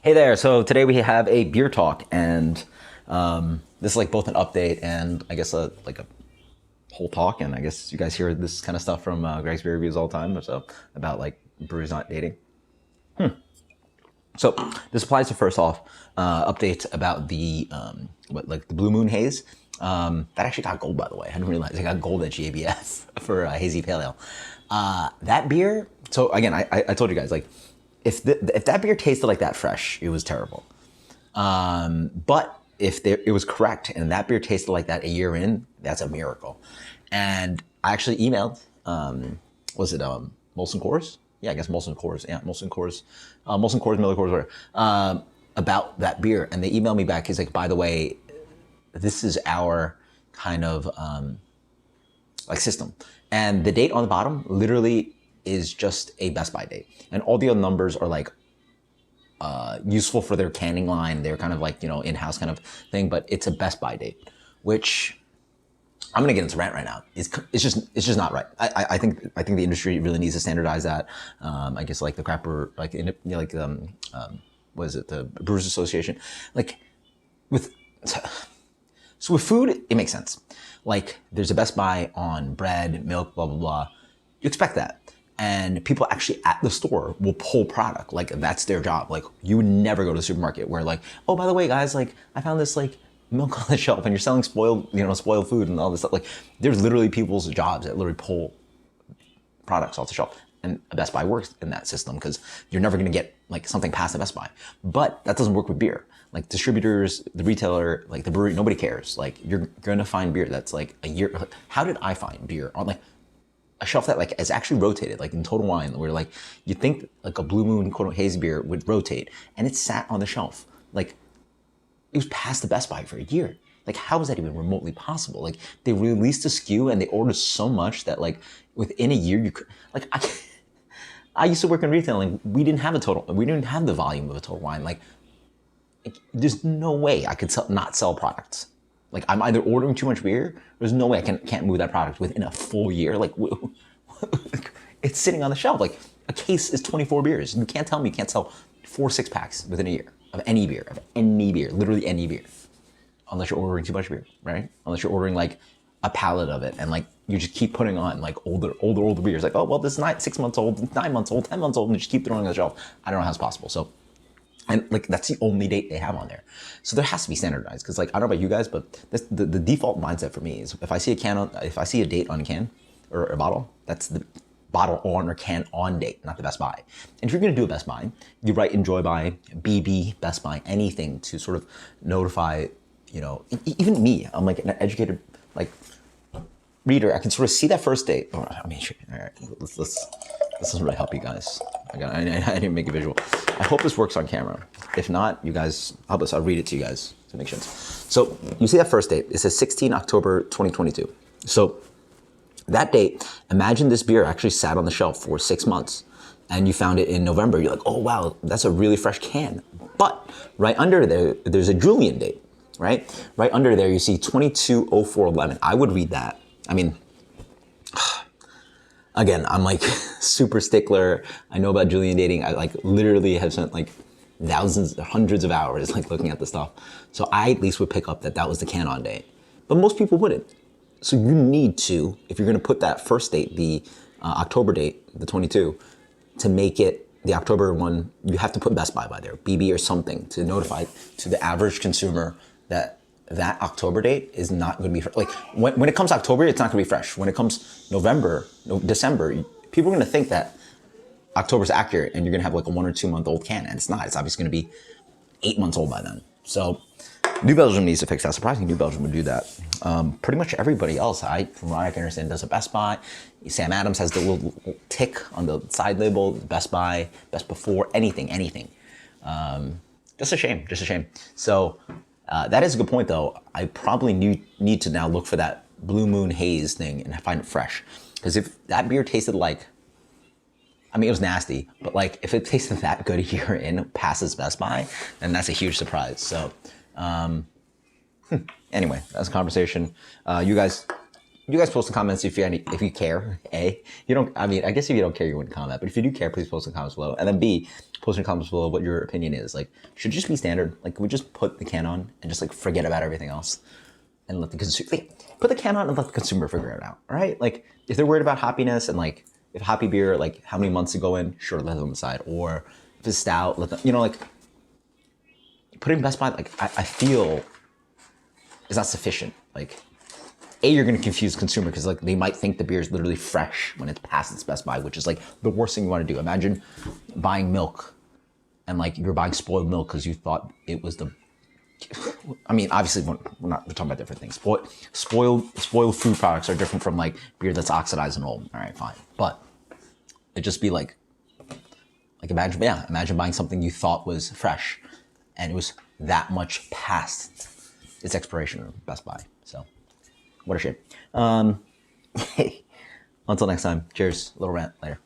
Hey there. So today we have a beer talk, and this is like both an update and I guess like a whole talk. And I guess you guys hear this kind of stuff from Greg's Beer Reviews all the time, so about like breweries not dating. So this applies to first off update about the the Blue Moon Haze. That actually got gold, by the way. I didn't realize it got gold at GABF for Hazy Pale Ale. That beer. So again, I told you guys, like, if that beer tasted like that fresh, it was terrible. But if it was correct and that beer tasted like that a year in, that's a miracle. And I actually emailed, was it Molson Coors? Yeah, I guess Molson Coors. Yeah, Molson Coors, Miller Coors, whatever. About that beer, and they emailed me back. He's like, by the way, this is our kind of like system, and the date on the bottom literally is just a Best Buy date, and all the other numbers are like useful for their canning line. They're kind of like, you know, in-house kind of thing, but it's a Best Buy date, which I'm gonna get into rant right now. It's just not right. I think the industry really needs to standardize that. I guess like the crapper, like what is it, the Brewers Association, like with. So with food, it makes sense. Like there's a Best Buy on bread, milk, blah, blah, blah. You expect that. And people actually at the store will pull product. Like that's their job. Like you would never go to the supermarket where like, oh, by the way, guys, like I found this like milk on the shelf and you're selling spoiled food and all this stuff. Like there's literally people's jobs that literally pull products off the shelf. And a Best Buy works in that system because you're never going to get like something past a Best Buy. But that doesn't work with beer. Like distributors, the retailer, like the brewery, nobody cares. Like you're going to find beer that's like a year. How did I find beer on like a shelf that like is actually rotated, like in Total Wine, where like you think like a Blue Moon quote hazy beer would rotate, and it sat on the shelf. Like it was past the Best Buy for a year. Like how is that even remotely possible? Like they released a SKU and they ordered so much that like within a year you could like I used to work in retailing. We didn't have the volume of a Total Wine. Like there's no way I could not sell products. Like I'm either ordering too much beer. There's no way I can't move that product within a full year. Like it's sitting on the shelf. Like a case is 24 beers. You can't tell me you can't sell 4 6-packs within a year of any beer, literally any beer, unless you're ordering too much beer, right? Unless you're ordering like a pallet of it and like you just keep putting on like older beers. Like, oh well, this is 6 months old, 9 months old, 10 months old, and you just keep throwing it on the shelf. I don't know how it's possible. So. And like that's the only date they have on there, so there has to be standardized. Because like I don't know about you guys, but the default mindset for me is if I see a date on a can or a bottle, that's the bottle on or can on date, not the Best Buy. And if you're gonna do a Best Buy, you write Enjoy By, BB, Best Buy, anything to sort of notify. You know, even me, I'm like an educated like reader. I can sort of see that first date. Oh, I mean, all right, let's. This doesn't really help you guys. I didn't make a visual. I hope this works on camera. If not, you guys, I'll read it to you guys to make sense. So you see that first date. It says 16 October 2022. So that date, imagine this beer actually sat on the shelf for 6 months and you found it in November. You're like, oh, wow, that's a really fresh can. But right under there, there's a Julian date, right? Right under there, you see 22/04/11. I would read that. I mean, again, I'm like super stickler. I know about Julian dating. I like literally have spent like hundreds of hours like looking at the stuff. So I at least would pick up that was the can-on date. But most people wouldn't. So you need to, if you're gonna put that first date, the October date, the 22, to make it the October one, you have to put Best Buy by there, BB or something, to notify to the average consumer that October date is not going to be like when it comes October, it's not going to be fresh. When it comes November, December, people are going to think that October's accurate and you're going to have like a 1 or 2 month old can, and it's not. It's obviously going to be 8 months old by then. So New Belgium needs to fix that. Surprisingly, New Belgium would do that. Pretty much everybody else, from what I can understand, does a Best Buy. Sam Adams has the little tick on the side label, Best Buy, Best Before, anything. Just a shame. So. That is a good point, though. I probably need to now look for that Blue Moon Haze thing and find it fresh. Because if that beer tasted like, I mean, it was nasty, but like if it tasted that good a year in past its Best Buy, then that's a huge surprise. So, anyway, that's a conversation. You guys You guys post in comments if you care. A, you don't. I mean, I guess if you don't care, you wouldn't comment. But if you do care, please post in comments below. And then B, post in comments below what your opinion is. Like, should it just be standard? Like, can we just put the can on and just like forget about everything else and let the consumer put the can on and let the consumer figure it out? All right. Like, if they're worried about hoppiness and like if hoppy beer, like how many months to go in, sure, let them decide. Or if it's stout, let them. You know, like putting Best Buy. Like, I feel is not sufficient. Like. A, you're going to confuse consumer because like they might think the beer is literally fresh when it's past its best by, which is like the worst thing you want to do. Imagine buying milk and like you're buying spoiled milk because you thought it was the. I mean, obviously we're talking about different things. Spoiled food products are different from like beer that's oxidized and old. All right, fine, but it'd just be like imagine buying something you thought was fresh and it was that much past its expiration of Best Buy. So. What a shame. Until next time, cheers. Little rant later.